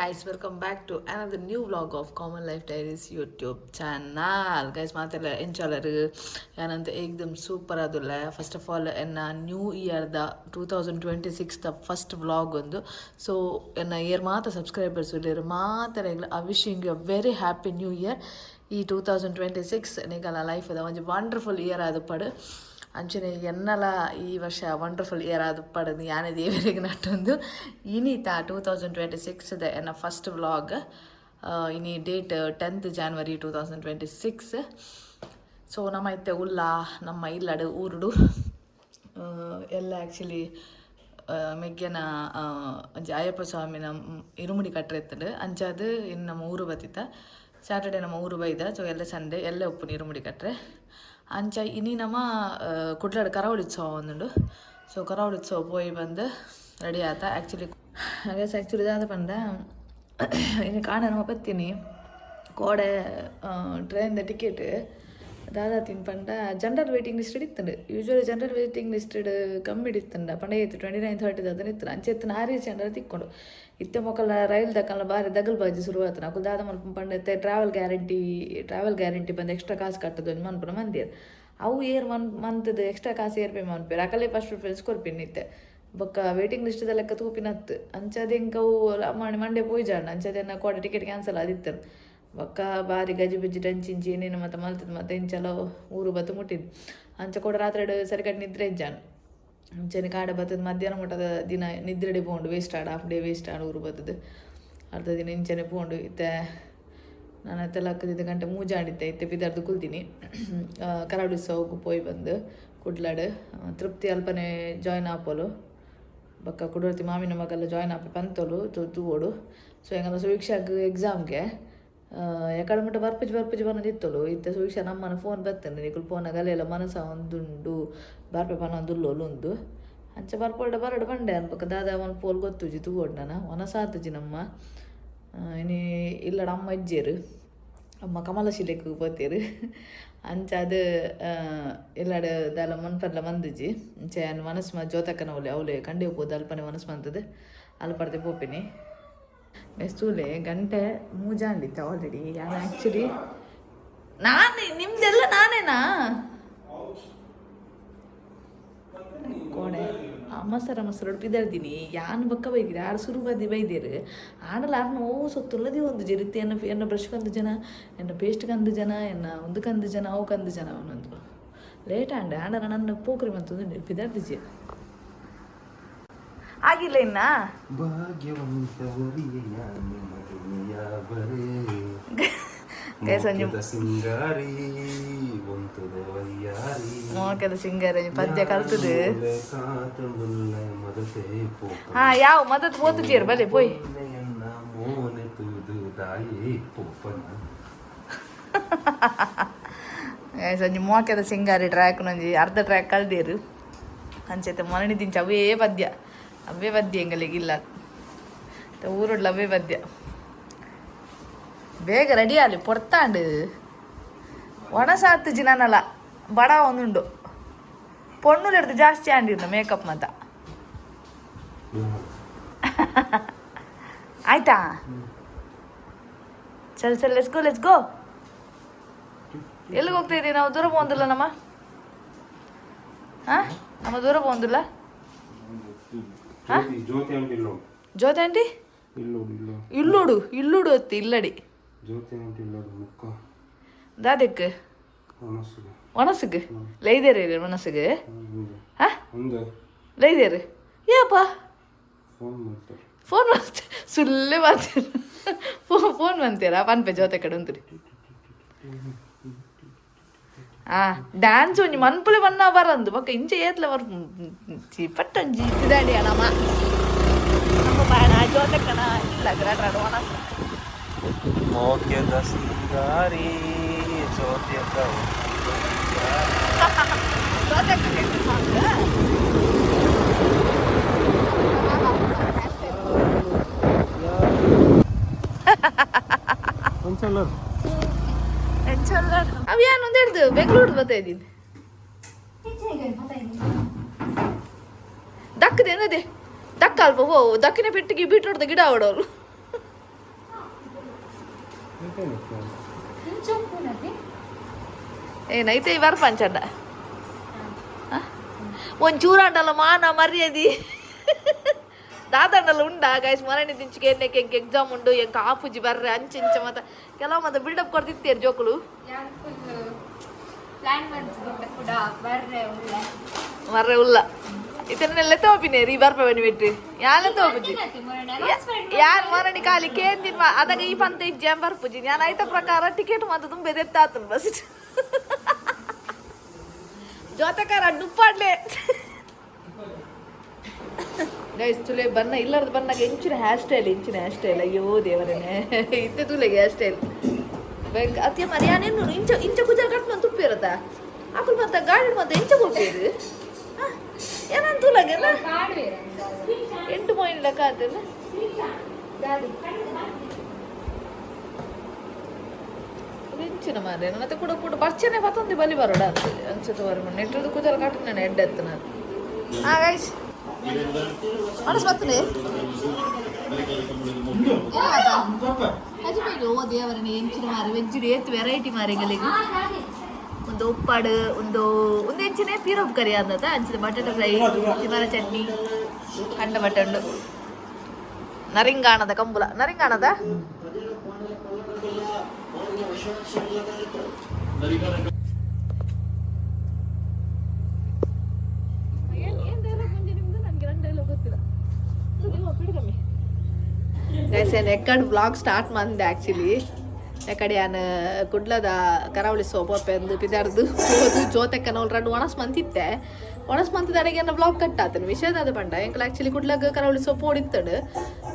guys, welcome back to another new vlog of Common Life Diaries YouTube channel. Guys, ಮಾತೆಲ್ಲ ಎಂಚಾಲರು ಏನಂತ ಏಕ್ದಮ್ super ಆದುಲ್ಲ. ಫಸ್ಟ್ ಆಫ್ ಆಲ್ ಎನ್ನ ನ್ಯೂ ಇಯರ್ದ 2026ದ ಫಸ್ಟ್ ವ್ಲಾಗ್ ಒಂದು. ಸೊ ಎನ್ನ ಇಯರ್ ಮಾತ್ರ ಸಬ್ಸ್ಕ್ರೈಬರ್ಸ್ ಇಲ್ಲರು ಮಾತ್ರ I wishing you very happy new year. ಈ 2026 ನಿಗಲ ಲೈಫ್ ಅದ ಒಂದು ವಂಡರ್ಫುಲ್ ಇಯರ್ ಆದ ಪಡು ಅಂಚನೆ ಎನ್ನಲ ಈ ವರ್ಷ ವಂಡರ್ಫುಲ್ ಇಯರ್ ಆದ ಪಡದು ಯಾನೇ ದೇವರಿಗೆ ನಟ್ಟೊಂದು ಇನೀತ 2026ದ ಎನ್ನ ಫಸ್ಟ್ ವ್ಲಾಗ್. ಇನಿ ಡೇಟ್ 10th January 2026. ಸೊ ನಮ್ಮ ಇತ್ತೆ ಉಲ್ಲ ನಮ್ಮ ಇಲ್ಲಡು ಊರುಡು ಎಲ್ಲ ಆ್ಯಕ್ಚುಲಿ ಮೆಗ್ಗೆನ ಒಂಜಿ ಅಯ್ಯಪ್ಪ ಸ್ವಾಮಿನ ಇರುಮುಡಿ ಕಟ್ಟರೆ ಅಂಚಾದ ಇನ್ನು ನಮ್ಮ ಊರು ಬತ್ತಿತ್ತ ಸ್ಯಾಟರ್ಡೇ ನಮ್ಮ ಊರು ಬೈದ. ಸೊ ಎಲ್ಲ ಸಂಡೇ ಎಲ್ಲ ಉಪ್ಪು ಇರುಮುಡಿ ಕಟ್ಟರೆ ಅಂಚ ಇನಿ ನಮ್ಮ ಕುಡ್ಲಾಡು ಕರಾವಳಿ ಒಂದುಂಡು. ಸೊ ಕರಾವಳಿ ಪೋಯಿ ಬಂದು ರೆಡಿ ಆತ. ಆ್ಯಕ್ಚುಲಿ ದಾದ ಪಂಡ ಇನ್ನು ಕಾಣ ನಮ್ಮ ಪತ್ತೀನಿ ಕೋಡೆ ಟ್ರೈನ್ದ ಟಿಕೆಟ್ ದಾದ ತಿನ್ ಪಂಡ ಜನರಲ್ ವೇಟಿಂಗ್ ಲಿಸ್ಟ್ ಇತ್ತಂಡು. ಯೂಶ್ವಲಿ ಜನರಲ್ ವೇಟಿಂಗ್ ಲಿಸ್ಟ್ ಕಮ್ಮಿ ಇಡಿತ್ತಂಡ ಪಂಡ ಇತ್ತು 29-30 ಅದನ್ನ ಇತ್ತು. ಅಂಚೆತ್ತು ಆರಿ ಜನರ ತಿಕ್ಕೊಂಡು ಇತ್ತ ಮೊಕ್ಕಲ ರೈಲ್ ದಕ್ಕಲ್ಲ ಬಾರಿ ದಗಲ್ ಬಾಜಿ ಶುರುವಾತ. ನಾವು ದಾದ ಮಲ್ಪ ಪಂಡತ್ತೆ ಟ್ರಾವೆಲ್ ಗ್ಯಾರಂಟಿ ಬಂದು ಎಕ್ಸ್ಟ್ರಾ ಕಾಸು ಕಟ್ಟದು ಮನ್ಪುನ ಮಂದಿರು ಅವು ಏರ್ ಮಂತದ್ದು ಎಕ್ಸ್ಟ್ರಾ ಕಾಸು ಏರ್ಪೇ ಮನ್ಪೇರು ಅಕಲೇ ಫಸ್ಟ್ ಪ್ರಿಫರೆನ್ಸ್ ಕೊರ್ಪಿನಿತ್ತೆ. ಬೊಕ್ಕ ವೇಟಿಂಗ್ ಲಿಸ್ಟ್ದ ಲೆಕ್ಕ ತೂಪಿನತ್ತು ಅಂಚದೆ ಇಂಕವು ಮಂಡೆ ಪೋಯ್ ಜಾಂಡ ಅಂಚದೆನ್ನ ಕೋಡೆ ಟಿಕೆಟ್ ಕ್ಯಾನ್ಸಲ್ ಆದಿತ್ತು. ಬೊಕ್ಕ ಬಾರಿ ಗಜಿ ಬಿಜ್ಜಿ ಟಂಚಿಂಚಿ ಏನೇನು ಮತ್ತೆ ಮಲ್ತದ್ದು ಮತ್ತೆ ಇಂಚಲ ಊರು ಬತ್ತು ಮುಟ್ಟಿದ್ದು ಅಂಚ ಕೂಡ ರಾತ್ರಿ ಸರಿಕಟ್ಟು ನಿದ್ರೆ ಇಜ್ಜಾಣ ಅಂಚನೆ ಕಾಡೆ ಬತ್ತದ ಮಧ್ಯಾಹ್ನ ಮಟ್ಟದ ದಿನ ನಿದ್ರೆಡೆ ಪೋಂಡು ವೇಸ್ಟ್ ಆಡು ಹಾಫ್ ಡೇ ವೇಸ್ಟ್ ಆಡು ಊರು ಬತ್ತದು ಅರ್ಧ ದಿನ ಇಂಚನೆ ಪೋಂಡು ಇತ್ತೆ. ನಾನು ಅತ್ತೆಲ್ಲ 10 ಗಂಟೆ ಮೂಜಾಡಿದ್ದೆ ಇತ್ತೆ ಬಿದ್ದಾರ್ದು ಕುಲ್ತೀನಿ. ಕರಾವಳಿ ಉತ್ಸವಕ್ಕೂ ಪೋಯ್ ಬಂದು ಕುಡ್ಲಾಡು ತೃಪ್ತಿ ಅಲ್ಪನೆ ಜಾಯ್ನ್ ಆಪೋಲು ಬೊಕ್ಕ ಕುಡರ್ತಿ ಮಾಮಿನ ಮಗಲ್ಲ ಜಾಯ್ನ್ ಆಪೆ ಪಂತೋಲು ತೂವೋಡು. ಸೊ ಹೆಂಗಂದ್ರೆ ಸುವೀಕ್ಷಾಗ ಎಕ್ಸಾಮ್ಗೆ ಎಕಡೆ ಮಟ್ಟ ಬರ್ಪುಜಿ ಬಂದಿತ್ತಲು ಇತ್ತೆ ಸುವೀಕ್ಷಾ ನಮ್ಮನ ಫೋನ್ ಬರ್ತಂಡೆ ನಿಕುಲು ಫೋನಾಗ ಅಲ್ಲೆಲ್ಲ ಮನಸ ಒಂದುಂಡು ಬರ್ಪೆ ಪನ ಒಂದುಲ್ಲೋಲು ಒಂದು ಅಂಚೆ ಬರ್ಪೊಳ್ಳೆ ಬರಡು ಬಂಡೆ ಅನ್ಬೇಕ ದಾದ ಒಂದು ಪೋಲ್ ಗೊತ್ತುಜಿ ತೂಗೋಡು ನಾನು ಒನಸಾತಜಿ ನಮ್ಮ ಇನಿ ಇಲ್ಲಡ ಅಮ್ಮ ಇಜ್ಜೇರು ಅಮ್ಮ ಕಮಲಶಿಲೆಗೆ ಬತ್ತೇರು ಅಂಚ ಅದು ಇಲ್ಲಡ ದಾಲ ಮನ್ಪರ್ಲ ಮಂದಿಜಿ ಅಂಚೆ ಮನಸ್ಸು ಜೋತಕ್ಕನ ಅವಳೆ ಕಂಡು ಹೋಗ್ಬೋದು ಅಲ್ಪನೆ ಮನಸ್ಸು ಬಂತದ್ದು ಅಲ್ಪಡ್ದೆ ಪೋಪಿನಿ ಮೆಸ್ತೂಲೆ ಗಂಟೆ ಮೂಜಾಂಡಿತ್ತ ಆಲ್ರೆಡಿ. ಯಾರು ಆ್ಯಕ್ಚುಲಿ ನಾನೇ ನಿಮ್ದೆಲ್ಲ ನಾನೇನಾ ಕೋಣೆ ಮಸರು ಬಿದ್ದಾಡ್ತೀನಿ ಯಾನು ಬಕ್ಕ ಬೈದಿರಿ ಯಾರು ಶುರು ಬೈದೇರು ಆಡಲ್ಲ ಯಾರು ನೋವು ಸೊತ್ತುಲ್ಲದಿ ಒಂದು ಜರಿತಿ ಎನ್ನ ಬ್ರಷ್ ಕಂದು ಜನ ಎನ್ನ ಪೇಸ್ಟ್ ಕಂದು ಜನ ಎನ್ನ ಒಂದು ಕಂದು ಜನ ಅವು ಕಂದು ಜನ ಅವನೊಂದು ಲೇಟ್ ಆಂಡೆ ಆಡಲ್ಲ ನನ್ನ ಪೋಖ್ರಿ ಬಂತು ಬಿದ್ದಾಡ್ತಿಜಿ ಆಗಿಲ್ಲ ಇನ್ನ ಮೋಕದ ಸಿಂಗಾರಿ ಪದ್ಯ ಕಲ್ತದು ಹಾ ಯಾವ ಮದತ್ ಓದ್ತೀರ್ ಬಲೆ ಪೋಯ್ ಸಂಜೆ ಮೋಕೆದ ಸಿಂಗಾರಿ ಟ್ರ್ಯಾಕ್ ನಂಜಿ ಅರ್ಧ ಟ್ರ್ಯಾಕ್ ಕಳ್ದೇರು ಅಂಚೈತೆ ಮೊರಣಿ ತಿಂಚ ಅವೇ ಪದ್ಯ ಎಂಗಲಿಗಿಲ್ಲ ಊರುಡ್ಲ ಅವೇ ಪದ್ಯ ಬೇಗ ರೆಡಿ ಆಲಿ ಪೊರ್ತಾಂಡು ಒಣಸಾತು ಜಿನನಲ್ಲ ಬಡ ಒಂದುಂಡು ಪೊಣ್ಣುಲು ಹಿಡ್ದು ಜಾಸ್ತಿ ಆಂಡಿರ್ನ ಮೇಕಪ್ ಮತ್ತ ಆಯ್ತಾ ಚಲ್ ಲೆಟ್ಸ್ ಗೋ ಎಲ್ಲಿಗೆ ಹೋಗ್ತಾ ಇದ್ದೀವಿ ನಾವು? ದೂರ ಹೋಗಿಲ್ಲ ನಮ್ಮ ದೂರ ಹೋಗಿಲ್ಲ. ಜ್ಯೋತಿ ಆಂಟಿ ಇಲ್ಲೋಡು ಅತ್ತಿ ಇಲ್ಲಡಿ ದಾದಕ್ಕೆ ಒಣಸುಗೆ ಲೈದೇರಿ ಮನಸ್ಸಿಗೆ ಲೈದೇರಿ ಏಪ್ಪ ಫೋನ್ ಸುಳ್ಳೆ ಮಾಡ್ತೀರ ಫೋನ್ ಬಂತೀರಾ ಪನ್ಪೆ ಜೊತೆ ಕಡೆ ಅಂತೀರಿ ಡ್ಯಾನ್ಸ್ ಒಂಜಿ ಮನ್ಪುಲೆ ಬನ್ನ ಬರಂದು ಬೊಕ್ಕ ಇಂಚೆ ಏತ್ಲ ಬರ್ ಪಟ್ಟೊಂಜಿ ಇದಾಡಿ ಅಣಮ್ಮ ನಮ್ಮ ಬಾಣ ಜೋತೆ ಕಣ ಇಲ್ಲ ಗ್ರಾಡ್ರಾಡು ಒಣಸ ಮೋಕ್ಯದ ಸಿಂಗಾರಿ ಜೋತ್ಯದ ಜೋತೆ ಕಡೆ ಅವು ಏನು ಒಂದು ಹಿಡ್ದು ಬೆಂಗಳೂರು ಬರ್ತಾ ಇದ್ದೀನಿ ದಕ್ಕದೆ ಏನದೆ ದಕ್ಕ ಅಲ್ಪ ಓ ದಕ್ಕಿನ ಪೆಟ್ಟಿಗೆ ಬೀಟ್ರೋಡ್ದ ಗಿಡ ಆಡೋರು ಏನೈತೆ ಇವಾರ ಪಂಚಂಡ ಒಂಚೂರಂಡಲ್ಲ ಮಾನ ಮರ್ಯಾದಿ ದಾದಂಡಲ್ಲ ಉಂಡ ಗೈಸ್ ಮರಣಿ ದಿಂಚಿಗೆ ಎಣ್ಣೆಗೆ ಎಂಗೆ ಎಕ್ಸಾಮ್ ಉಂಡು ಎಂಕ ಆಪುಜಿ ಬರ್ರೆ ಅಂಚೆ ಮತ್ತೆ ಕೆಲವು ಮತ್ತೆ ಬಿಲ್ಡಪ್ ಕೊಡ್ತಿತ್ತೇರು ಜೋಕುಲು ಮರ್ರೆ ಉಲ್ಲ ಇದನ್ನೆಲ್ಲ ತೋಪಿನೇರಿ ಬರ್ಪ ಬನ್ನಿ ಬಿಟ್ಟು ಯಾನ ತೋಪುಜಿ ಯಾರು ಮರಣಿ ಖಾಲಿ ಕೇಂದಿನ ಅದಾಗ ಈ ಪಂತ ಇಜ್ಜಾಮ್ ಬರ್ಪುಜಿ ನಾನು ಆಯ್ತ ಪ್ರಕಾರ ಟಿಕೆಟ್ ಮತ್ತೆ ತುಂಬ ಎತ್ತಾತನು ಬಸ್ ಜೋತಕಾರ ಡುಪ್ಪಾಡ್ಲೆ ಗೈಸ್ ತುಲೆ ಬಣ್ಣ ಇಲ್ಲದ ಬಣ್ಣಗೆ ಇಂಚಿನ ಹೇರ್ ಸ್ಟೈಲ್ ಅಯ್ಯೋ ದೇವರೇ ಇತ್ತೆ ತುಲೆಗೆ ಹೇರ್ ಸ್ಟೈಲ್ ಅತ್ಯ ಮರ್ಯಾನೇನು ಇಂಚ ಕುಜಲ್ ಕಟ್ ಮಂತ್ ತುಪ್ಪಿ ಇರತ್ತಾ ಅಕ್ಕಳು ಮತ್ತೆ ಗಾಡಿ ಮತ್ತೆ ಇಂಚ ಕೊಡ್ತೀರಿ ಏನಂತ ತುಲಗೆ 8 ಪಾಯಿಂಟ್ ಲೆಕ್ಕ ಆತಲ್ಲ ಇಂಚಿನ ಮಾರೆ ಮತ್ತೆ ಕೂಡ ಕೂಡ ಬರ್ಚನೆ ಮತ್ತೊಂದು ಬಲಿ ಬರೋಡ ಅಂತ ಅನ್ಸುತ್ತೆ ಬರ ನೆಟ್ಟದು ಕುಜಲ್ ಕಟ್ ನಾನು ಎಡ್ಡೆತ್ತು ನಾನು ಗೈಸ್ ಮನಸ್ಸು ಬರ್ತದೆ ಓ ದೇವರನೇ ಎಂಚಿನ ಮಾರಿ ವೆಜ್ಜಿಡು ಏತ್ತು ವೆರೈಟಿ ಮಾರಿಗಳಿಗೆ ಒಂದು ಉಪ್ಪಾಡು ಒಂದು ಎಂಚಿನ ಪೀರೋಪ್ ಕರಿ ಅಂದದ ಅಂಚಿನ ಬಟಾಟೆ ಫ್ರೈ ಚಿಮರ ಚಟ್ನಿ ಕಂಡ ಬಟಂಡು ನರಿಂಗಾಣದ ಕಂಬುಲ ನರಿಂಗಾಣದ ಎಕ್ಕಡ್ ಬ್ಲಾಗ್ ಸ್ಟಾರ್ಟ್ ಮಾಡಿದೆ ಆ್ಯಕ್ಚುಲಿ ಯಾಕಡೆ ನಾನು ಕುಡ್ಲದ ಕರಾವಳಿ ಸೋಪೆಂದು ಪಿದಾರ್ದು ಹೋದು ಜೋತೆಕ್ಕನವ್ರು 2 ಒಣಸ್ ಮಂತಿತ್ತೆ ಒಣಸ್ ಮಂತದ ಅಡಿಗೆ ಬ್ಲಾಗ್ ಕಟ್ ಆತನು ವಿಷಯದ ಅದು ಬಂಡ ಎಂಕಲ್ ಆ್ಯಕ್ಚುಲಿ ಕುಡ್ಲಾಗ ಕರಾವಳಿ ಸೊಪ್ಪು ಹೊಡಿತಾడు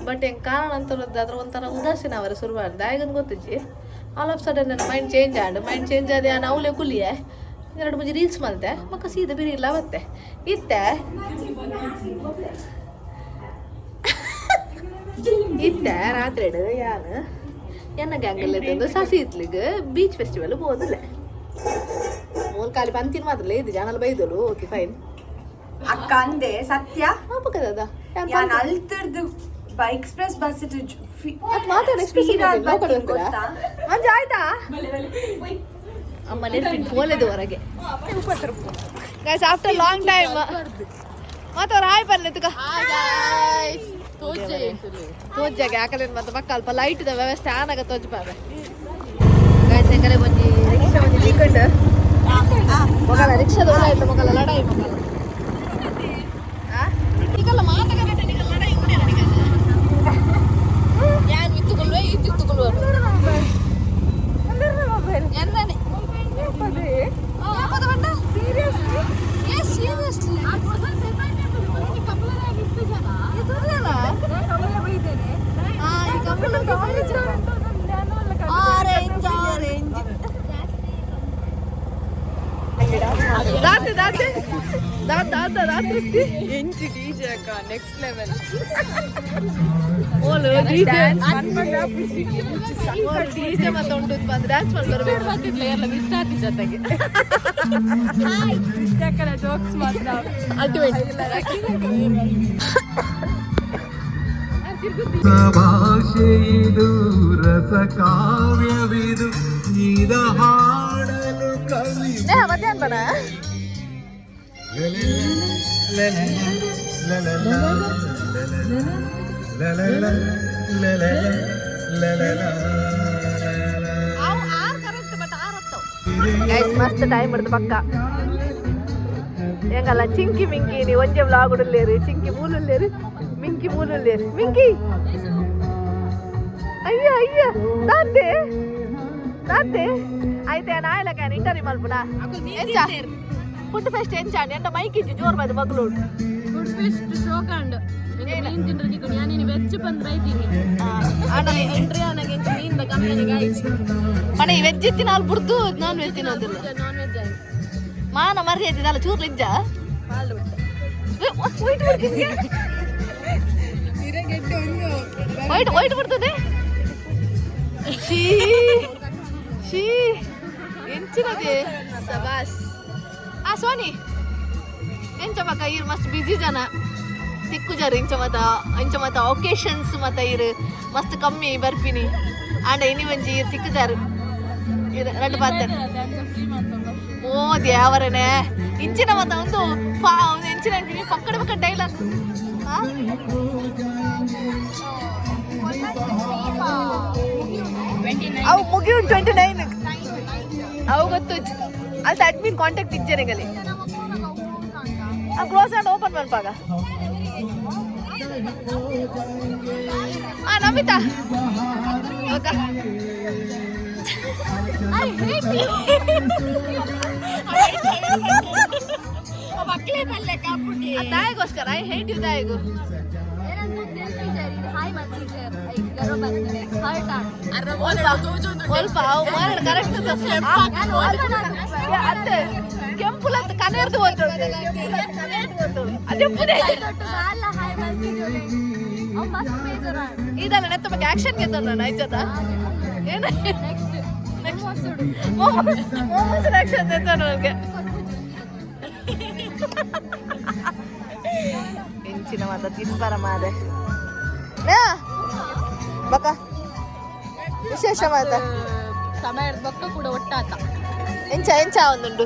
ಬಟ್ ಹೆಂಗೆ ಕಾರಣ ಅಂತದ್ದು ಅದ್ರ ಒಂಥರ ಉದಾಸೀನ ಅವರ ಶುರು ಮಾಡಿದೆ ಆಗಂದು ಗೊತ್ತಿಜ್ಜಿ ಆಲ್ ಆಫ್ ಸಡನ್ ನನ್ನ ಮೈಂಡ್ ಚೇಂಜ್ ಆದ ನಾನು ಅವಲೇ ಕುಲಿಯೆ 2-3 ರೀಲ್ಸ್ ಮಾಡಿದೆ ಮಕ್ಕ ಸೀದಾ ಬಿರಿ ಇಲ್ಲ ಅವತ್ತೆ ಇತ್ತೆ ರಾತ್ರಿ ಯಾನು ಎನ್ನ ಗ್ಯಾಂಗಲ್ಲಿ ತಂದು ಸಸಿ ಇತ್ಲಿಗೆ ಬೀಚ್ ಫೆಸ್ಟಿವಲ್ ಹೋದಲೆ ಮೂಲ ಖಾಲಿ ಪಂತಿನ ಮಾತ್ರ ಇದು ಜಾನಲ್ ಬೈದಲು ಓಕೆ ಫೈನ್ ಅಕ್ಕ ಅಂದೆ ಸತ್ಯ ಕದ ನಾನು ಅಲ್ತರ್ದು ಎಕ್ಸ್ಪ್ರೆಸ್ ಬಸ್ ಮಾತಾಡ ಮಂಜ ಆಯ್ತಾ ಅಮ್ಮ ನೆನಪಿನ ಪೋಲೆದು ಹೊರಗೆ ಗೈಸ್ ಆಫ್ಟರ್ ಲಾಂಗ್ ಟೈಮ್ ಮತ್ತೆ ಅವ್ರು ಹಾಯ್ ಬರ್ಲಿ ತುಕ ತೋಜಾಗೆ ಆಕಲೇನು ಮತ್ತೆ ಮಕ್ಕ ಅಲ್ಪ ಲೈಟ್ದ ವ್ಯವಸ್ಥೆ ಆನಾಗ ತೋಜ್ಬಾರ ಗೈಸ್ ಎಂಕಲೆ ಬಂಜಿ ರಿಕ್ಷಾ ಬಂಜಿ ತಿಕ್ಕಂಡು ಮಗಲ ರಿಕ್ಷಾದ ಒಳ ಇತ್ತು ಮಗಲ ಲಡಾಯಿ ಮಗಲ ಈಗಲ್ಲ ಮಾತಗಟ್ಟೆ ನಿಗಲ್ಲ ಲಡಾಯಿ ಉಂಡೆ ನನಗೆ ಯಾರು ಇತ್ತುಕೊಳ್ಳುವೆ ಇತ್ತಿತ್ತುಕೊಳ್ಳುವ ಎನ್ನನೆ ಯಾಪದ ಬಂಡ ಸೀರಿಯಸ್ಲಿ ಎಸ್ ಸೀರಿಯಸ್ಲಿ ಎಂಚು ಡಿಜೆ ಅಕ್ಕ ನೆಕ್ಸ್ಟ್ ಲೆವೆಲ್ ಡಿಜೆ ಮತ್ತೆ ಉಂಟು ಬಂದು ಡ್ಯಾನ್ಸ್ ಮಾಡ್ತಾರೆ ಎಲ್ಲ ಮಿಸ್ ಆತಿ ಜೊತೆಗೆ ಜೋಕ್ಸ್ ಮಾತ್ರ ಭಾಷೆಯಿದು ರಸ ಕಾವ್ಯವಿದು ಇದ ಹಾಡಲು ಕವಿ ಮಧ್ಯಾಹ್ನ ಬನ ಮಸ್ತ್ ಟೈಮ್ ಹಿಡ್ದು ಪಕ್ಕ ಹೆಂಗಲ್ಲ ಚಿಂಕಿ ಮಿಂಕಿ ನೀವು ಒಂಜೆ ವ್ಲಾಗ್ ಉಡಲ್ಲೇರಿ ಚಿಂಕಿ ಮೂಲಲ್ಲೇರಿ ಮಿಂಕಿ ಮೂಲಲ್ಲೇರಿ ಮಿಂಕಿ ಅಯ್ಯ ದಾತೆ ಆಯ್ತೆ ನಾಯಲ ಕ್ಯಾನ್ ಇಂಟರಿ ಮಲ್ಪುನ ಎಂಚ ಫುಡ್ ಫೆಸ್ಟ್ ಎಂಚಾಂಡ್ ಎಂಟ ಮೈಕ್ ಇಜ್ಜಿ ಜೋರ್ ಬೈದು ಮಗ್ಳು ಫುಡ್ ಫೆಸ್ಟ್ ಶೋಕಾಂಡ್ ಮೀನ್ ತಿಂದ್ರದಿಕ್ಕು ನಾನು ವೆಜ್ ಬಂದ್ರೆ ಐತೀನಿ ಅಣ್ಣ ಎಂಟ್ರಿ ನನಗೆ ಮೀನ್ ಕಂಪನಿಗೆ ಆಯ್ತು ಮನೆ ವೆಜ್ ಇತ್ತಿನ ಅಲ್ಲಿ ಬುಡ್ದು ನಾನ್ ವೆಜ್ ತಿನ್ನೋದಿಲ್ಲ ನಾನ್ ವೆಜ್ ಆಯ್ತು ಮಾನ ಮರ್ರಿ ಇದ್ದಿದ್ದಲ್ಲ ಚೂರ್ಲು ಇಜ್ಜ ವೈಟ್ ಬಿಡ್ತದೆ ಶೀ ಎಂಚಿನದೆ ಸಬಾಸ್ ಸೋನಿ ಎಂಚ ಮಕ್ಕ ಇರು ಮಸ್ತ್ ಬಿಜಿ ಜನ ತಿಕ್ಕು ಜರ ಇಂಚ ಮತ ಒಕೇಶನ್ಸ್ ಮತ ಇರು ಮಸ್ತ್ ಕಮ್ಮಿ ಬರ್ಪಿನಿ ಆಂಡ ಇನಿ ಮಂಜಿ ತಿಕ್ಕದಾರು ರಡ್ಡು ಪಾತ್ರ ಓ ದೇವರನೇ ಇಂಚಿನ ಮತ್ತ ಒಂದು ಇಂಚಿನ ಪಕ್ಕಡ ಡೈಲಾಗ್ ಅವು ಮುಗಿಯು 29 ಅವು ಗೊತ್ತು ಅಲ್ಲಿ ಅಡ್ಮಿನ್ ಕಾಂಟ್ಯಾಕ್ಟ್ ಇಚ್ಚೇರಿಗಲ್ಲಿ ಕ್ಲೋಸ್ ಆ್ಯಂಡ್ ಓಪನ್ ಮನ್ಪಾಗ ನಮಿತಾ ತಾಯಿಗೋಸ್ಕರ ಐ ಹೇಟ್ ಯು ತಾಯಿಗೂ ಸ್ವಲ್ಪ ಕರೆಕ್ಟ್ ಅತ್ತೆ ಕೆಂಪುಲ ಕನೆರ್ದು ಹೋಯ್ತು ಇದಲ್ಲ ನೆತ್ತ ಬಗ್ಗೆ ಆಕ್ಷನ್ ಗೆದ್ದ ನಾನು ಐಜದ ಏನ ಆಕ್ಷನ್ ಗೆದ್ದ ನನಗೆ ಹೆಂಚಿನ ಮಾತ ತಿನ್ಬಾರ ಮಾರೆ ಬಕ ವಿಶೇಷ ಮಾತ ಸಮಯ ಬೊಕ್ಕ ಕೂಡ ಒಟ್ಟಾತ ಎಂಚ ಒಂದುಂಡು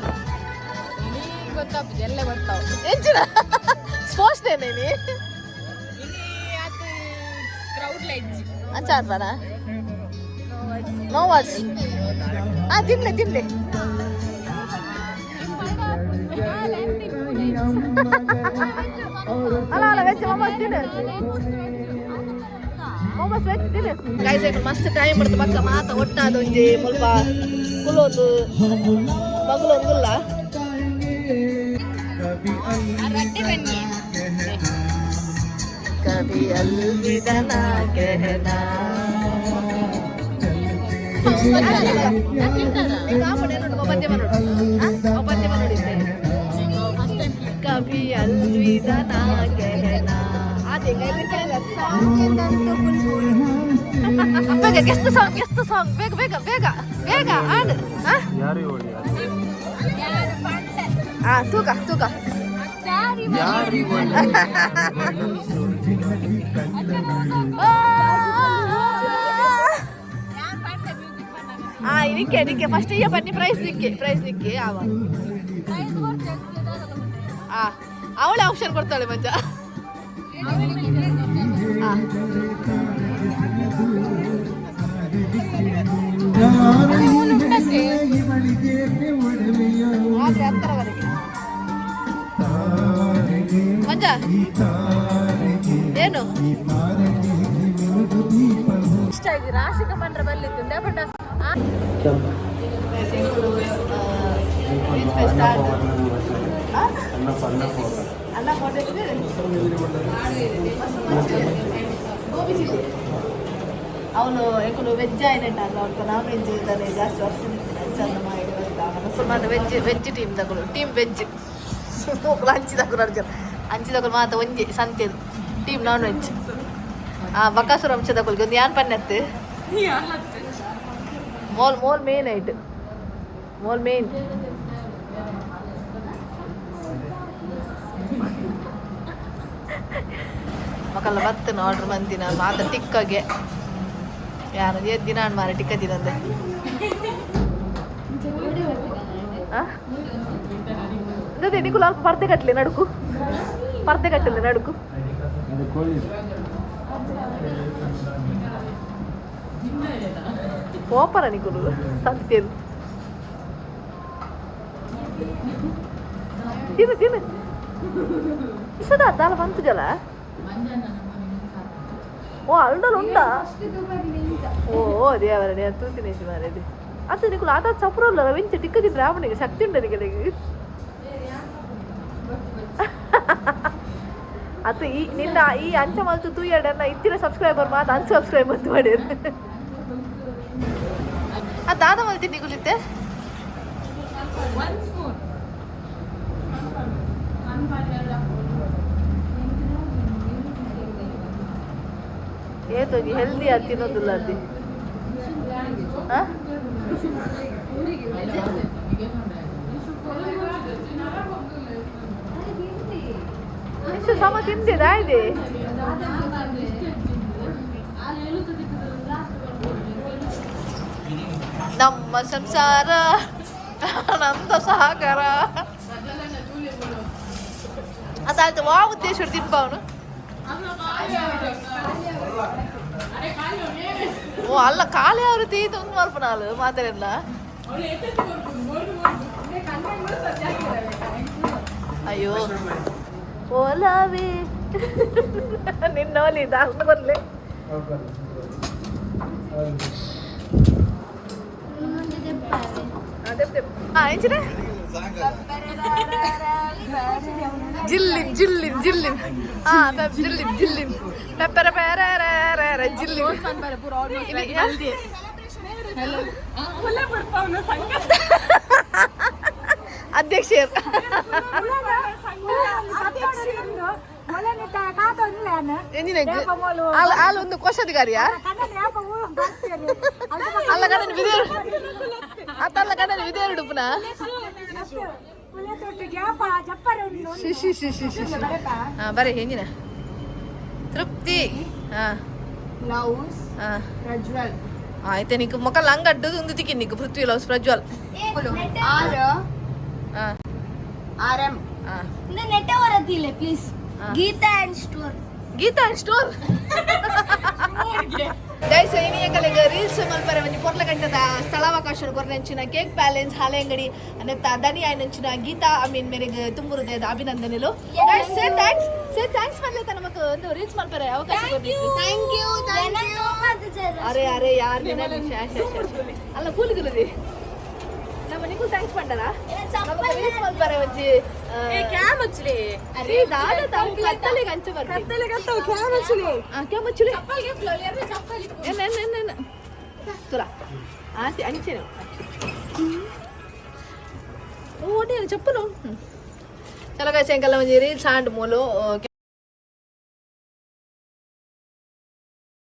ಗೊತ್ತಾಗ್ತದೆ ಎಲ್ಲ ಬರ್ತಾವ ಎಂಚಿನ ಸ್ಪೋರ್ಟ್ಸ್ ಡೇನೇನಿ ಕ್ರೌಡ್ ಲೈಟ್ ಅಂಚ ಆಡ್ಬಾರ ನೋ ವರ್ಡ್ಸ್ ತಿನ್ಲೆ ಅಲ್ಲ ವೆಜ್ ಮೊಮೋಸ್ ತಿನ್ನು ಮೊಮೋಸ್ ವೆಜ್ ತಿನ್ನು ಗೈಸ್ ಮಸ್ತ್ ಟೈಮ್ ಬಿಡ್ತು ಪಕ್ಕ ಮಾತ ಒಟ್ಟಾದ ಒಂಜಿ ಮುಲ್ಪ ಕುಲೋದು ಬಗ್ಲೊಂದುಲ್ಲ ಕವಿ ಅಲ್ವಿದನ ಗೆಹನಾ कभी अलविदा ना कहना ಬೇಗ ಎಷ್ಟು ಸಾಂಗ್ ಬೇಗ ಆಡು ತೂಕ ನಿಕ್ಕೆ ಫಸ್ಟ್ ಈಗ ಬನ್ನಿ ಪ್ರೈಸ್ ನಿಕ್ಕೆ ಅವಳೆ ಆಪ್ಷನ್ ಕೊಡ್ತಾಳೆ ಮಂಜ ಮಂಜ ಏನು ಇಷ್ಟ ಆಗಿ ರಾಶಿಕ ಮಂಡ್ರ ಬರ್ಲಿತ್ತು ಬಟ್ ಅನ್ನ ಅವನು ಯಾಕಂದ್ರೆ ವೆಜ್ ಆಯ್ನೆಟ್ ಅಲ್ಲ ಅವ್ರು ನಾನ್ ವೆಜ್ ಇದ್ದಾನೆ ಜಾಸ್ತಿ ವರ್ಷ ಚೆಂದ ಮಾಡಿ ಸುಮಾರು ವೆಜ್ ಟೀಮ್ ತಗೊಳ್ಳು ಟೀಮ್ ವೆಜ್ ಹಂಚಿದಗಳು ಮಾತ ಒಂಜಿ ಸಂತೆದು ಟೀಮ್ ನಾನ್ ವೆಜ್ ಬಕಾಸುರ ಅಂಶ ತಗೊಳ್ಗೆ ಒಂದು ಯಾನ್ ಪನ್ನತ್ತು ಮೋಲ್ ಮೇನ್ ಐಟ್ ಮೋಲ್ ಮೇನ್ ಮಕ್ಕಳ ಬರ್ತೇನೆ ಆರ್ಡ್ರ್ ಮಂದಿನ ಮಾತ ಟಿಕ್ಕಾಗೆ ಯಾರು ದಿನ ಮಾರ ಟಿಕ್ಕ ದಿನಂದೆ ಅದೇ ನಿಕುಲ ಅಲ್ಪ ಪರ್ದೆ ಕಟ್ಟಲೆ ನಡುಕು ಓಪರ ನಿಕುಲು ಸಂತೆದು ತಿನ್ನು ಇಸದ ದಾಲ ಬಂತು ಜಲ ಓ ಅಲ್ಡಲ್ ಉಂಟಾ ಓ ದೇವರ నేను ತೂತಿನೇಸಿ ಮಾರೇది ಅದು ನಿಕುಲು ಆಟ ಚಪ್ರಲ್ಲ ವೆಂಚ ಟಿಕ್ಕದಿದ್ರೆ ಅವನಿಗೆ ಶಕ್ತಿ ಉಂಟು ನಿಮಗೆ ಅದು ನಿನ್ನ ಈ ಅಂಚ ಮಲ್ತು ತೂಯಡನ್ನ ಇತ್ತಿನ ಸಬ್ಸ್ಕ್ರೈಬರ್ ಮಾತು ಅನ್ಸಬ್ಸ್ಕ್ರೈಬ್ ಅಂತ ಮಾಡ್ಯಾರ ಅದು ದಾದ ಮಲ್ತಿ ನಿಗುಲಿತ್ತೆ ಏತೋಗಿ ಹೆಲ್ದಿ ಆಗಿ ತಿನ್ನೋದಿಲ್ಲ ಅದು ಎಷ್ಟು ಸಮ ತಿಂದಿದಾ ಇದೆ ನಮ್ಮ ಸಂಸಾರ ಆನಂದ ಸಾಗರ ಅದಾಯ್ತು ವಾ ಉದ್ದೇಶ ತಿಪ್ಪ ಅವನು ಓ ಅಲ್ಲ ಖಾಲಿ ಅವ್ರು ತೀತ ಒಂದು ಮಲ್ಪನಾಲು ಮಾತಾಡಿಲ್ಲ ಅಯ್ಯೋ ಓಲಾವಿ ನಿನ್ನೋಲಿ ದಾರ್ನ ಬರ್ಲೆ ಎಂಚಿನ ಜಿಲ್ಲಿನ್ ಜಿಲ್ಲಿನ್ ಜಿಲ್ಲಿನ್ ಜಿಲ್ಲಿನ್ ಜಿಲ್ಲಿನ್ ಪೆಪ್ಪರ ಪೆರ ಜಿಲ್ಲಿನ್ ಅಧ್ಯಕ್ಷರು ಒಂದು ಕೋಶಾಧಿಕಾರಿಯಾ ಅಲ್ಲ ಕಣ್ಣನ್ ವಿದೇರು ಅತ್ತಲ್ಲ ಕಣ್ಣನ್ ವಿದೇರು ಪುನ ಬರೀ ಹೆಂಗಿನ ತೃಪ್ತಿ ಆಯ್ತು ನೀಕು ಮೊಕಲ್ ಹಂಗಡ್ಡದು ಒಂದು ತಿಕ್ಕಿ ನೀಕು Prithvi loves Prajwal please Geetha and store Geetha and store guys ಏನಿಯಕಲೆಗ ರೀಲ್ಸ್ ಮಲ್ಪರೆ ಒಂಜಿ ಪೊರ್ಲ ಗಂಟದ ಸ್ಥಳಾವಕಾಶ ಕೊರ್ನೆಂಚಿನ ಕೇಕ್ ಪ್ಯಾಲೆನ್ಸ್ ಹಾಲೆ ಅಂಗಡಿ ಅನ್ನೆತ್ತ ದನಿ ಆಯ್ನಂಚಿನ ಗೀತಾ ಅಮೀನ್ ಮೇರೆಗೆ ತುಂಬುರುದೆ ಅಭಿನಂದನೆಲು ಗೈಸ್ ಸೇ ಥ್ಯಾಂಕ್ಸ್ ಮಾಡ್ಲೇತ ನಮಕ್ ಒಂದು ರೀಲ್ಸ್ ಮಲ್ಪರೆ ಅವಕಾಶ ಥ್ಯಾಂಕ್ ಯು ಅರೆ ಅರೆ ಯಾರ್ ಅಲ್ಲ ಕೂಲಿಗುರುದಿ ನಮ್ಮ ನಿಗೂ ಥ್ಯಾಂಕ್ಸ್ ಪಂಡರ ರೀಲ್ಸ್ ಮಲ್ಪರೆ ಒಂಜಿ ಕ್ಯಾಮಚ್ಲಿ ಅರೆ ದಾದ ತಾವು ಕತ್ತಲೆಗೆ ಅಂಚು ಬರ್ತೀವಿ ಕತ್ತಲೆಗೆ ಅಂತ ಕ್ಯಾಮಚ್ಲಿ ಕ್ಯಾಮಚ್ಚುಲಿ ಚಪ್ಪಲ್ಗೆ ಫ್ಲೋಲಿಯರ್ ಚಪ್ಪಲಿ ಎನ್ನ ತುಲ ಆಂಟಿ ಅಂಚೆನು ಓಟಿ చెప్పను చలో గైస్ ఇంకా మంచి రీల్స్ ఆండ్ మూలు